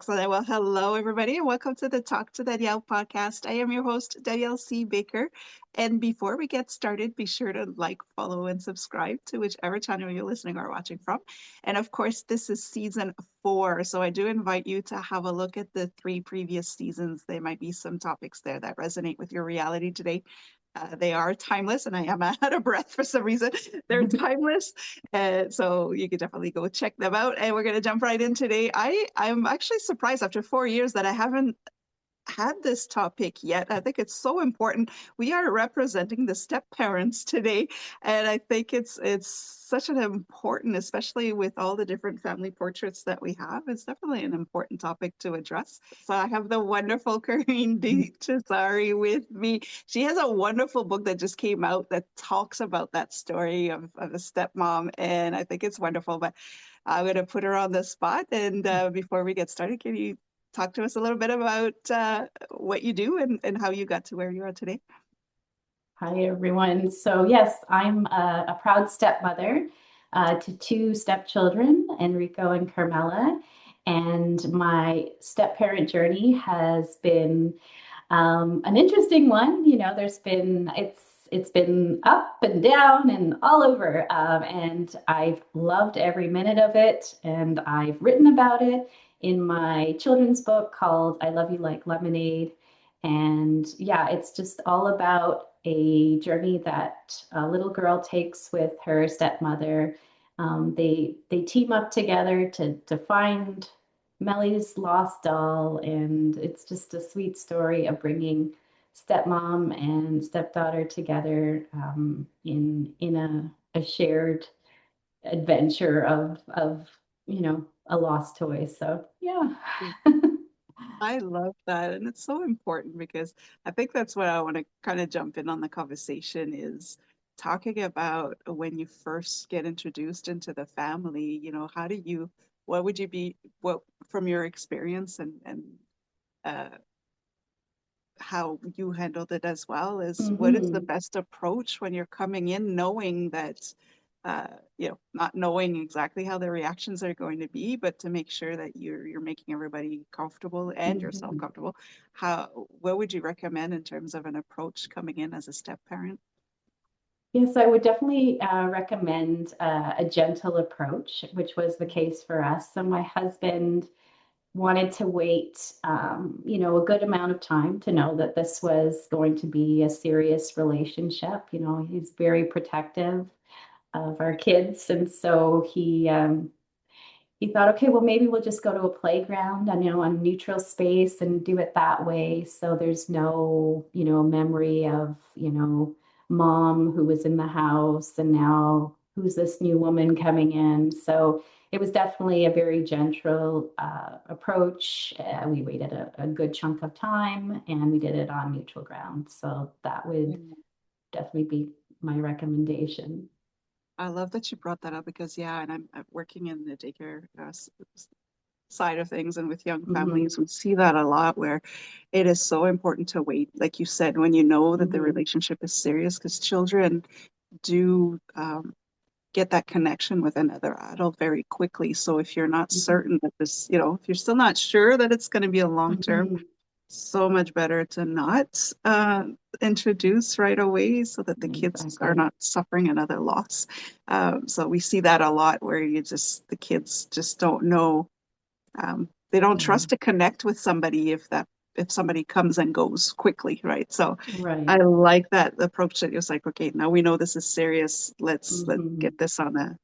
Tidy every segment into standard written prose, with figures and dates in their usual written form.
Excellent. Well, hello, everybody, and welcome to the Talk to Danielle podcast. I am your host, Danielle C. Baker. And before we get started, be sure to like, follow, and subscribe to whichever channel you're listening or watching from. And of course, this is season 4. So I do invite you to have a look at the 3 previous seasons. There might be some topics there that resonate with your reality today. They are timeless, and I am out of breath for some reason. They're timeless, so you can definitely go check them out. And we're going to jump right in today. I'm actually surprised after 4 years that I haven't had this topic yet. I think it's so important. We are representing the step parents today, and I think it's such an important, especially with all the different family portraits that we have. It's definitely an important topic to address. So I have the wonderful Karine Di Cesare with me. She has a wonderful book that just came out that talks about that story of a stepmom, and I think it's wonderful. But I'm going to put her on the spot. And before we get started, can you talk to us a little bit about what you do and how you got to where you are today? Hi, everyone. So yes, I'm a proud stepmother to 2 stepchildren, Enrico and Carmela. And my step-parent journey has been an interesting one. It's been up and down and all over. And I've loved every minute of it. And I've written about it in my children's book called I Love You Like Lemonade. And yeah, it's just all about a journey that a little girl takes with her stepmother. They team up together to find Mellie's lost doll, and it's just a sweet story of bringing stepmom and stepdaughter together in a shared adventure of a lost toy. So yeah. I love that. And it's so important because I think that's what I want to kind of jump in on the conversation is talking about when you first get introduced into the family, how do you, what would you be, what from your experience and uh, how you handled it as well is what is the Mhm. best approach when you're coming in knowing that not knowing exactly how the reactions are going to be, but to make sure that you're making everybody comfortable and yourself Mhm. comfortable. What would you recommend in terms of an approach coming in as a step parent? Yes, I would definitely recommend a gentle approach, which was the case for us. So my husband wanted to wait, a good amount of time to know that this was going to be a serious relationship. He's very protective of our kids, and so he thought, okay, well, maybe we'll just go to a playground, on neutral space and do it that way. So there's no, memory of, mom who was in the house and now who's this new woman coming in. So it was definitely a very gentle approach. We waited a good chunk of time and we did it on neutral ground. So that would definitely be my recommendation. I love that you brought that up because, yeah, and I'm working in the daycare side of things and with young Hmm. families, we see that a lot where it is so important to wait, like you said, when you know that the Hmm. relationship is serious, because children do get that connection with another adult very quickly. So if you're not Hmm. certain that this, if you're still not sure that it's going to be a long term, Hmm. so much better to not introduce right away so that the kids are Exactly. not suffering another loss. So we see that a lot where the kids just don't know. They don't Yeah. trust to connect with somebody if somebody comes and goes quickly, right? So I Right. like that approach that you're like, okay, now we know this is serious. Let's Hmm. get this on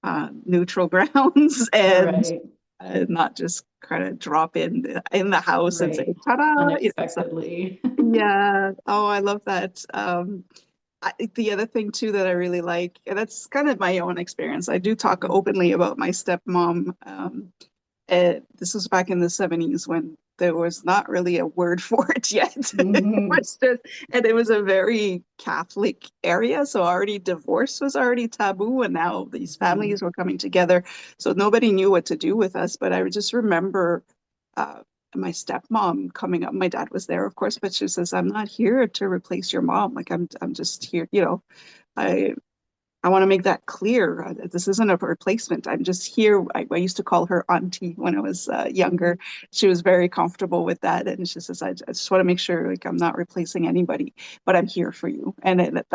a neutral grounds and Right. not just kind of drop in the house and say Right. ta-da, so Unexpectedly. yeah. Oh, I love that. The other thing too that I really like, and that's kind of my own experience. I do talk Mhm. openly about my stepmom. This was back in the 70s when there was not really a word for it yet. Mhm. And it was a very Catholic area. So already divorce was already taboo. And now these Mhm. families were coming together. So nobody knew what to do with us. But I just remember uh, my stepmom coming up. My dad was there, of course, but she says, I'm not here to replace your mom. Like I'm just here, I I want to make that clear. This isn't a replacement. I'm just here. I used to call her auntie when I was younger. She was very comfortable with that, and she says, I just want to make sure like I'm not replacing anybody, but I'm here for you." And it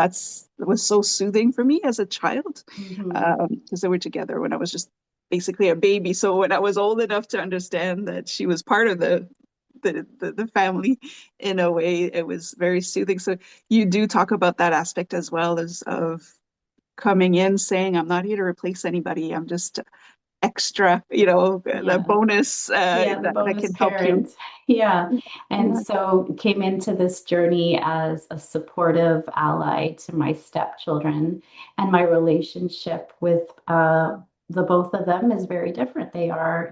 was so soothing for me as a child, Hmm. because they were together when I was just basically a baby. So when I was old enough to understand that she was part of the family in a way, it was very soothing. So you do talk about that aspect as well as of coming in saying, I'm not here to replace anybody. I'm just extra, the Yeah. bonus Yeah, the that bonus can help you. parent. Yeah. And Yeah. so came into this journey as a supportive ally to my stepchildren. And my relationship with the both of them is very different. They are,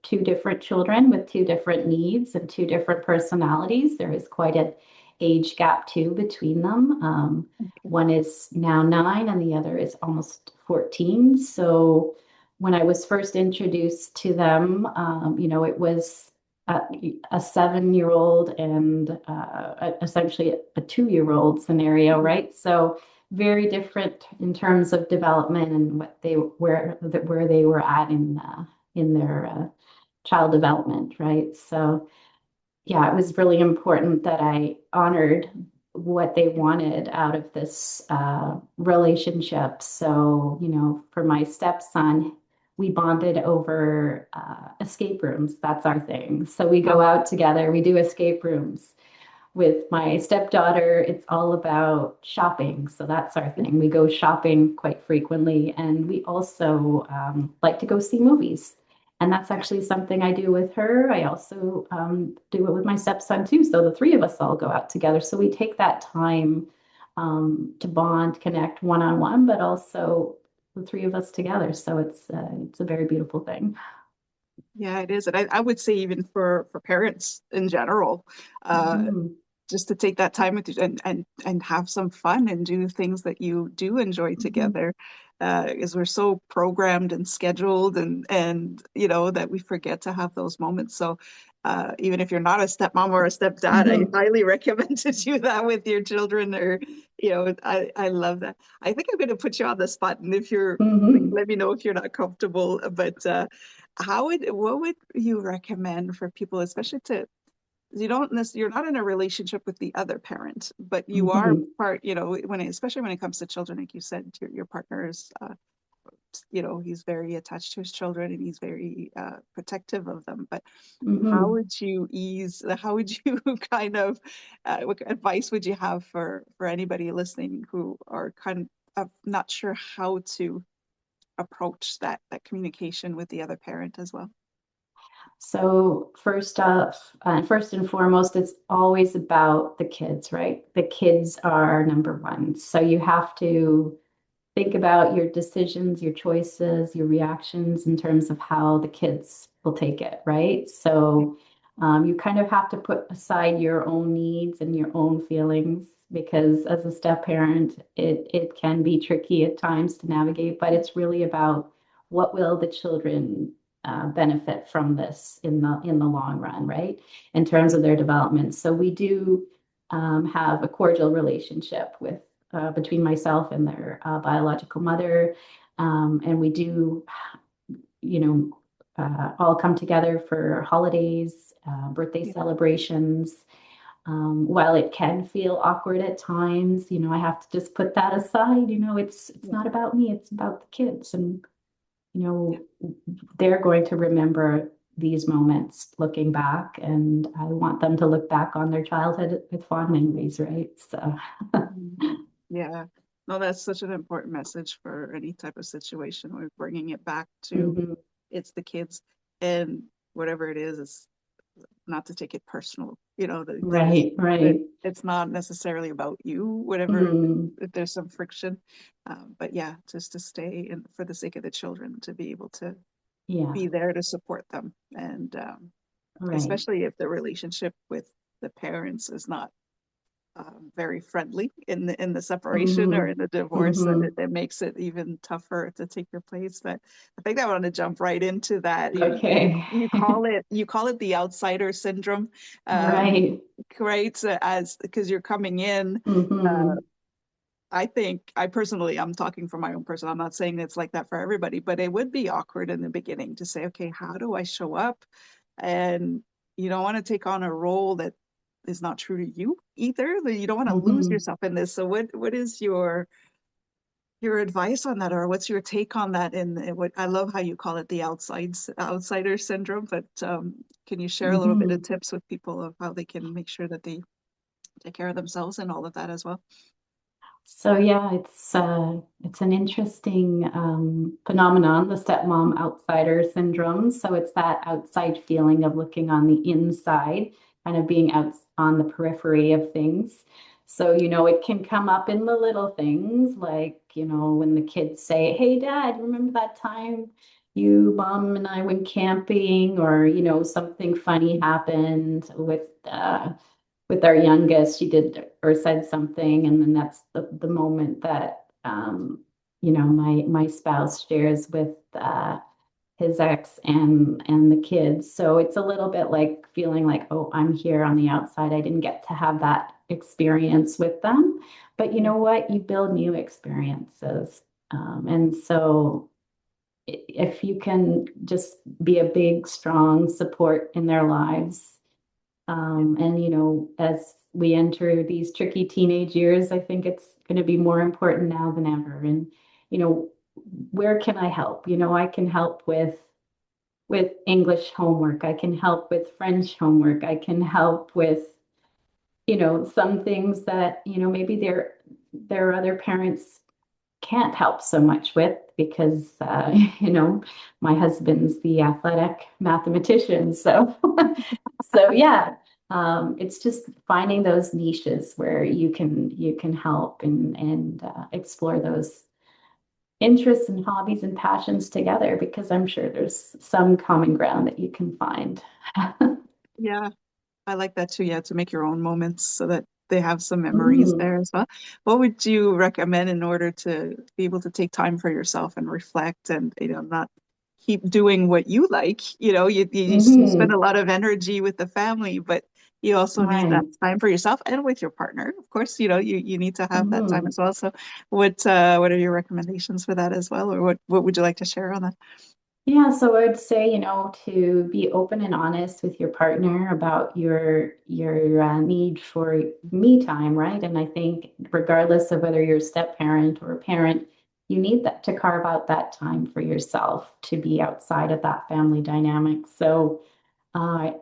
two different children with two different needs and two different personalities. There is quite an age gap too between them. Okay. One is now 9 and the other is almost 14. So when I was first introduced to them, it was a 7-year-old and essentially a 2-year-old scenario, right? So very different in terms of development and what they where they were at in their child development, right? So yeah, it was really important that I honored what they wanted out of this relationship. So, for my stepson, we bonded over escape rooms. That's our thing. So we go Oh, out together, we do escape rooms. With my stepdaughter, it's all about shopping. So that's our thing. We go shopping quite frequently, and we also like to go see movies. And that's actually something I do with her. I also do it with my stepson too. So the three of us all go out together. So we take that time to bond, connect one on one, but also the three of us together. So it's a very beautiful thing. yeah, it is. And I would say even for parents in general, uh, Mhm. just to take that time with you and have some fun and do things that you do enjoy Mhm. together, because we're so programmed and scheduled and that we forget to have those moments. So even if you're not a stepmom or a stepdad, I Mhm. highly recommend to do that with your children. Or I love that. I think I'm going to put you on the spot, and if you're like, Mhm. let me know if you're not comfortable. But what would you recommend for people, especially to you don't you're not in a relationship with the other parent, but you are Mhm. part, especially when it comes to children, like you said, your partner is, he's very attached to his children and he's very protective of them. But Mhm. how would you kind of, what advice would you have for anybody listening who are kind of not sure how to approach that communication with the other parent as well? So first off, first and foremost, it's always about the kids, right? The kids are number one. So you have to think about your decisions, your choices, your reactions in terms of how the kids will take it, right? So you kind of have to put aside your own needs and your own feelings because as a step parent, it can be tricky at times to navigate, but it's really about what will the children benefit from this in the long run, right? In terms of their development. So we do have a cordial relationship with between myself and their biological mother. And we do, all come together for holidays, birthday Yeah. celebrations. While it can feel awkward at times, I have to just put that aside. It's Yeah. not about me, it's about the kids. And, you Yeah. know, they're going to remember these moments looking back, and I want them to look back on their childhood with fond memories, right? So, Mhm. Yeah. No, that's such an important message for any type of situation. We're bringing it back to mhm. it's the kids and whatever it is not to take it personal. Right, That right. it's not necessarily about you, whatever, Mm, if there's some friction. But yeah, just to stay in for the sake of the children, to be able to yeah, be there to support them. And right. especially if the relationship with the parents is not very friendly in the separation or Hmm. in the divorce, that Hmm. it makes it even tougher to take your place. But I think I want to jump right into that. Okay. You call it the outsider syndrome, um, Right. right? So as because you're coming in, uh, Hmm. I think I personally, I'm talking from my own person. I'm not saying it's like that for everybody, but it would be awkward in the beginning to say, okay, how do I show up? And you don't want to take on a role that is not true to you either. You don't want to lose Mhm. yourself in this. So what is your advice on that, or what's your take on that? In what I love how you call it the outsider syndrome, but can you share a little bit of Mhm. tips with people of how they can make sure that they take care of themselves and all of that as well? So yeah, it's an interesting phenomenon, the stepmom outsider syndrome. So it's that outside feeling of looking on the inside, kind of being out on the periphery of things. So, it can come up in the little things like, when the kids say, "Hey, Dad, remember that time you, Mom, and I went camping?" Or, something funny happened with our youngest, she did or said something, and then that's the moment that my spouse shares with his ex and the kids. So it's a little bit like feeling like, oh, I'm here on the outside. I didn't get to have that experience with them. But you Yeah. know what? You build new experiences. And so if you can just be a big, strong support in their lives, and, as we enter these tricky teenage years, I think it's going to be more important now than ever. And, you know, where can I help? I can help with English homework. I can help with French homework. I can help with, some things that, maybe their other parents can't help so much with because my husband's the athletic mathematician. So so yeah, it's just finding those niches where you can help and explore those interests and hobbies and passions together, because I'm sure there's some common ground that you can find. Yeah, I like that too. Yeah, to make your own moments so that they have some memories Mhm. there as well. What would you recommend in order to be able to take time for yourself and reflect and not keep doing what you like? You spend a Mhm. lot of energy with the family, but you also need that Right. time for yourself and with your partner. Of course, you need to have that time Mhm. as well. So what are your recommendations for that as well? Or what would you like to share on that? Yeah, so I would say, to be open and honest with your partner about your need for me time, right? And I think regardless of whether you're a step parent or a parent, you need that to carve out that time for yourself to be outside of that family dynamic. So I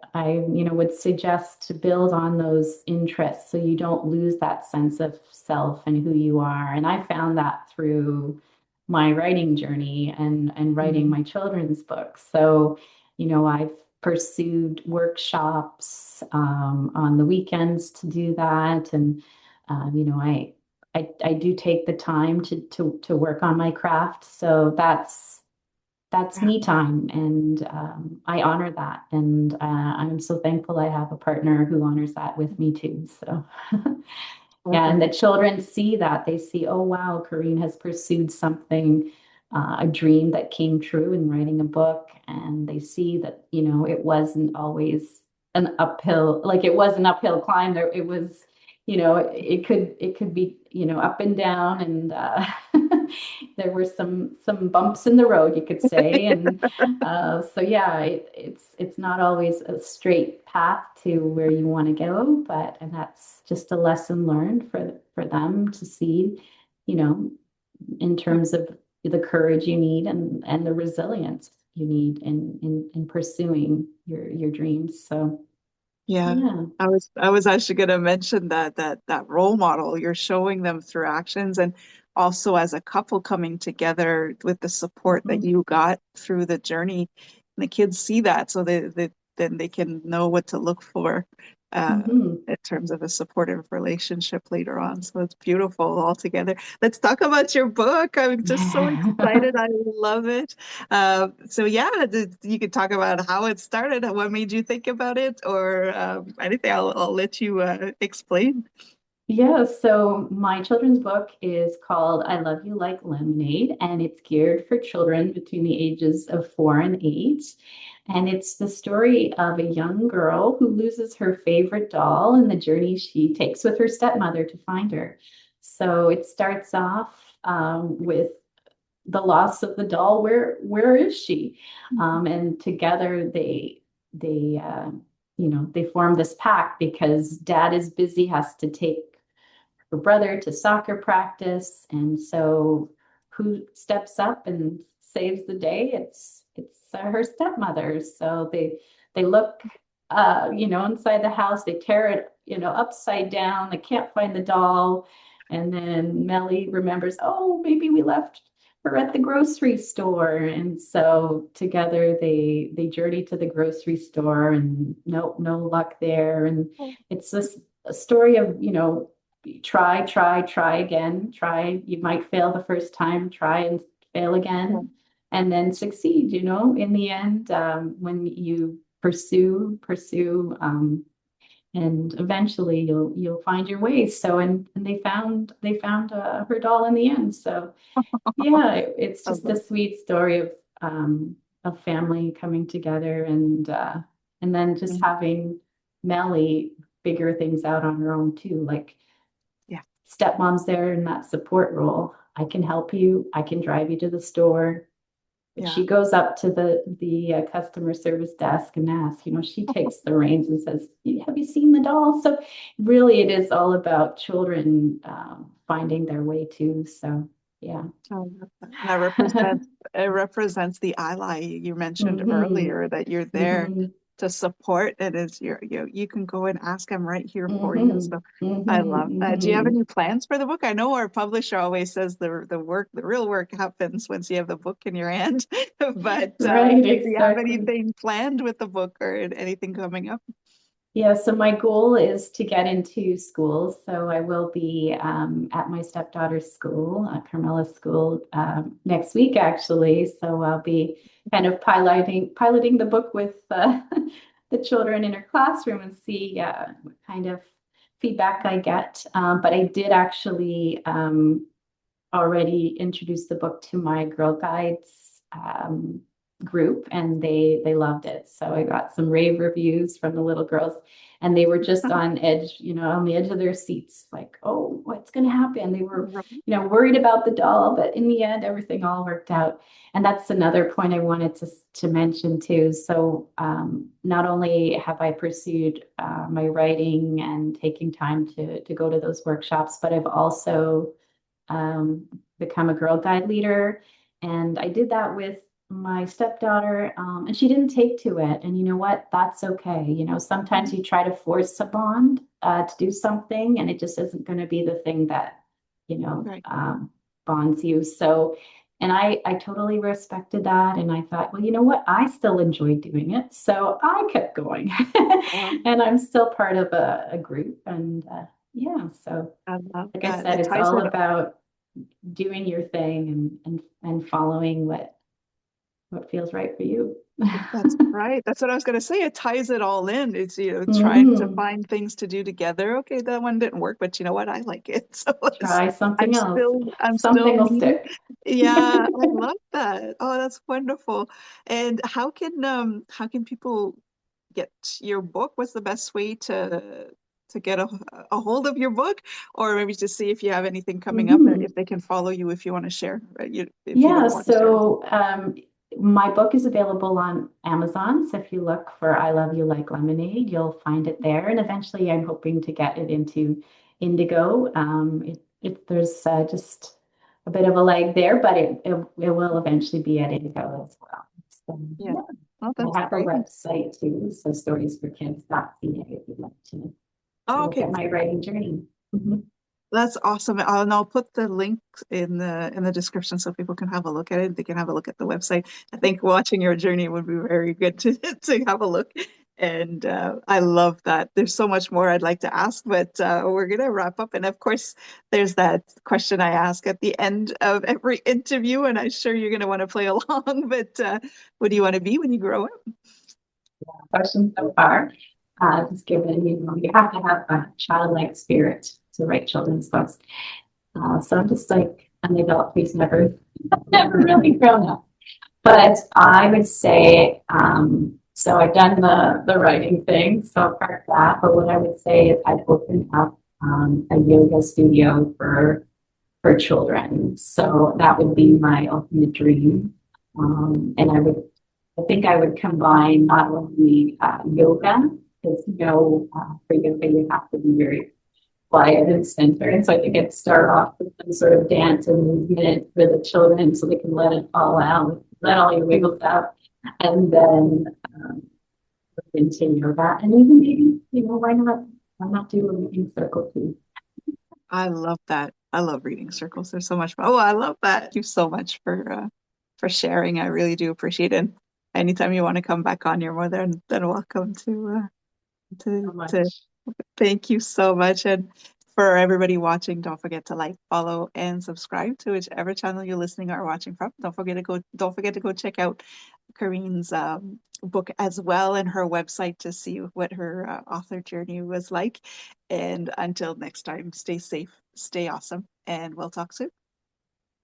would suggest to build on those interests so you don't lose that sense of self and who you are. And I found that through my writing journey and writing Mm, my children's books. So, I've pursued workshops on the weekends to do that, and I do take the time to work on my craft. So that's yeah, me time, and I honor that, and I'm so thankful I have a partner who honors that with me too. So yeah, and perfect. the children see that. They see, oh wow, Karine has pursued something, a dream that came true in writing a book, and they see that, it wasn't always an uphill, like it was an uphill climb. There, it was, it could be, up and down, and there were some bumps in the road, you could say, and so yeah, it's not always a straight path to where you want to go, and that's just a lesson learned for them to see, you know, in terms of the courage you need and the resilience you need in pursuing your dreams. So Yeah, yeah. I was actually going to mention that role model. You're showing them through actions and also as a couple coming together with the support that Mhm. you got through the journey. And the kids see that, so then they can know what to look for uh, Mhm. in terms of a supportive relationship later on. So it's beautiful altogether. Let's talk about your book. I'm just so excited. I love it. So yeah, you could talk about how it started, what made you think about it, or anything. I'll let you explain. Yeah, so my children's book is called I Love You Like Lemonade, and it's geared for children between the ages of 4 and 8. And it's the story of a young girl who loses her favorite doll and the journey she takes with her stepmother to find her. So it starts off with the loss of the doll. Where is she? And together they they form this pact because dad is busy, has to take her brother to soccer practice, and so who steps up and saves the day? It's her stepmother. So they look inside the house, they tear it upside down, they can't find the doll, and then Melly remembers, oh, maybe we left her at the grocery store, and so together they journey to the grocery store, and nope, no luck there. And it's this a story of try again, try. You might fail the first time, try and fail again, and then succeed, in the end, when you pursue, and eventually you'll find your way. So, and they found her doll in the end. So yeah, it's I just a love sweet story of family coming together, and then just it. having Melly figure things out on her own too. Like Yeah, stepmom's there in that support role. I can help you. I can drive you to the store. But yeah. she goes up to the customer service desk and asks, she takes the reins and says, "Have you seen the doll?" So really, it is all about children finding their way too. So yeah. I love that. And that represents it represents the ally you mentioned Mm-hmm. earlier, that you're there Mm-hmm. to support. It is you can go and ask, I'm right here for you. Mm-hmm. So I love Mm-hmm. that. Do you have Mm-hmm. any plans for the book? I know our publisher always says the real work happens once you have the book in your hand. But Right, do you have exactly. anything planned with the book or anything coming up? Yeah, so my goal is to get into schools. So I will be at my stepdaughter's school, Carmela's school, next week, actually. So I'll be kind of piloting the book with the children in her classroom and see what kind of feedback I get. But I did actually already introduced the book to my Girl Guides group, and they loved it. So I got some rave reviews from the little girls, and they were just on edge, on the edge of their seats, like, oh, what's going to happen? They were, Right. worried about the doll, but in the end, everything all worked out. And that's another point I wanted to mention too. So not only have I pursued my writing and taking time to go to those workshops, but I've also become a Girl Guide leader. And I did that with my stepdaughter, and she didn't take to it. And you know what? That's okay. Sometimes you try to force a bond to do something, and it just isn't going to be the thing that, Right. bonds you. So, and I totally respected that. And I thought, well, you know what? I still enjoyed doing it. So I kept going. And I'm still part of a group. And yeah, so I love like I that. said, It it's ties all it. about doing your thing and following what feels right for you. That's right. That's what I was going to say. It ties it all in. It's, trying to Hmm. find things to do together. Okay, that one didn't work, but you know what? I like it. So Try I'm something else. still Something will me. stick. Yeah, I love that. Oh, that's wonderful. And how can people get your book? What's the best way to get a hold of your book? Or maybe to see if you have anything coming up, Hmm. if they can follow you, if you want to share, right? If you Yeah, don't want to share. so my book is available on Amazon. So if you look for I Love You Like Lemonade, you'll find it there. And eventually I'm hoping to get it into Indigo. There's just a bit of a lag there, but it will eventually be at Indigo as well. So, Yeah. yeah. Oh, I that's have a great. website too, so storiesforkids.ca if you'd like to Oh, look okay. at my writing journey. Mhm. That's awesome. And I'll put the link in the description so people can have a look at it. They can have a look at the website. I think watching your journey would be very good to to have a look. And I love that. There's so much more I'd like to ask, but we're gonna wrap up. And of course, there's that question I ask at the end of every interview, and I'm sure you're gonna want to play along. But what do you want to be when you grow up? Questions so far. Just given, you have to have a childlike spirit to write children's books. So I'm just like an adult who's never really grown up. But I would say, so I've done the writing thing, so part of that, but what I would say is I've opened up a yoga studio for children. So that would be my ultimate dream. And I think I would combine not only yoga, because for yoga you have to be very quiet and centered. And so I think I'd start off with some sort of dance or movement for the children so they can let it all out, let all your wiggles out, and then continue that. And even maybe, why not do a reading circle too? I love that. I love reading circles. They're so much fun. Oh, I love that. Thank you so much for sharing. I really do appreciate it. And anytime you want to come back on, you're more than welcome So to much. thank you so much. And for everybody watching, don't forget to like, follow, and subscribe to whichever channel you're listening or watching from. Don't forget to go check out Karine's book as well and her website to see what her author journey was like. And until next time, stay safe, stay awesome, and we'll talk soon.